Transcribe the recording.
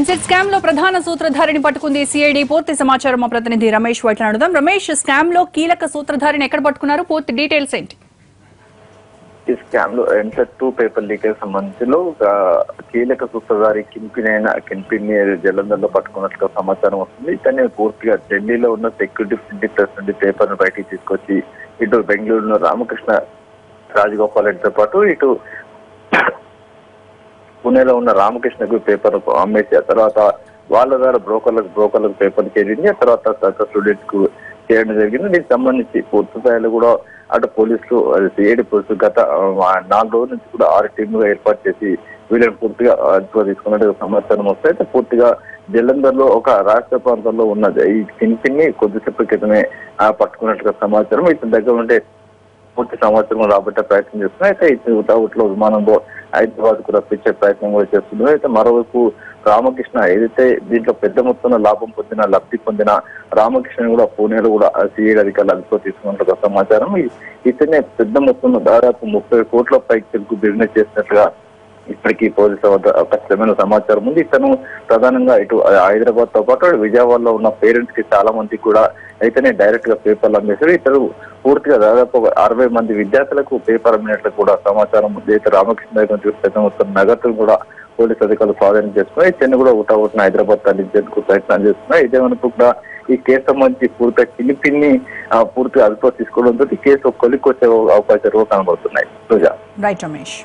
EAMCET scam లో ప్రధాన సూత్రధారిని పట్టుకుంది సిఐడి. పూర్తి సమాచారం మా ప్రతినిధి రమేష్ వైట్ల అడుగుదాం. రమేష్, స్కామ్ లో కీలక సూత్రధారిని ఎక్కడ పట్టుకున్నారు? పూర్తి డీటెయిల్స్ ఏంటి? ఈ స్కామ్ లో ఎంసెట్ 2 పేపర్ లీకేజ్ సంబంధించి కీలక సూత్రధారి కిన్పిన్ జలంధర్ లో పట్టుకున్నట్లుగా సమాచారం వస్తుంది. ఇతన్ని పూర్తిగా ఢిల్లీలో ఉన్న సెక్యూరిటీ ప్రింటింగ్ ప్రెస్ నుండి పేపర్ ను బయటికి తీసుకొచ్చి ఇటు బెంగళూరులో రామకృష్ణ రాజగోపాల్ రెడ్డితో పాటు ఇటు పుణేలో ఉన్న రామకృష్ణకు పేపర్ అమ్మేసి ఆ తర్వాత వాళ్ళ ద్వారా బ్రోకర్లకు పేపర్ చేరింది. ఆ తర్వాత స్టూడెంట్స్ కు చేయడం జరిగింది. దీనికి సంబంధించి పూర్తి స్థాయిలో కూడా అటు పోలీసులు సిఐడి పోలీసులు గత 4 రోజుల నుంచి కూడా 6 టీంలుగా ఏర్పాటు చేసి వీళ్ళని పూర్తిగా అదుపులో తీసుకున్నట్టు సమాచారం వస్తే అయితే పూర్తిగా జలంధర్ లో ఒక రాష్ట్ర ప్రాంతంలో ఉన్నది ఈ కిన్పిన్ ని కొద్దిసేపు క్రితమే పట్టుకున్నట్టుగా సమాచారం. ఇతని దగ్గర ఉంటే పూర్తి సమాచారం రాబట్టే ప్రయత్నం చేస్తున్నాయి. అయితే ఇతను విమానంలో హైదరాబాద్ కు రప్పించే ప్రయత్నం కూడా చేస్తున్నారు. అయితే మరోవైపు రామకృష్ణ ఏదైతే దీంట్లో పెద్ద మొత్తంలో లబ్ధి పొందిన రామకృష్ణ కూడా పూణేలో కూడా సిఐడి అధికారులు అదుపులో తీసుకున్నట్లుగా సమాచారం. ఇతనే పెద్ద మొత్తంలో దాదాపు 30 కోట్ల పైకి బిజినెస్ చేసినట్లుగా ఇప్పటికీ పోలీసుల వద్ద ఖచ్చితమైన సమాచారం ఉంది. ఇతను ప్రధానంగా ఇటు హైదరాబాద్ తో పాటు విజయవాడలో ఉన్న పేరెంట్స్ కి చాలా మంది కూడా అయితేనే డైరెక్ట్ గా పేపర్లు అమ్మేశారు. ఇతను పూర్తిగా దాదాపు 60 మంది విద్యార్థులకు పేపర్ అమ్మినట్లు కూడా సమాచారం ఉంది. అయితే రామకృష్ణ దగ్గర చూస్తే మొత్తం నగదును కూడా పోలీసు అధికారులు స్వాధీనం చేసుకుని ఇతన్ని కూడా ఊటవుతున్న హైదరాబాద్ తరలించేందుకు ప్రయత్నం చేస్తున్నారు. ఇదేమనుకు కూడా ఈ కేసు సంబంధించి పూర్తిగా కిన్పిన్ని పూర్తిగా అదుపులో తీసుకోవడంతో ఈ కేసు కొలిక్కొచ్చే అవకాశాలు కనబడుతున్నాయి. రైట్ రమేష్.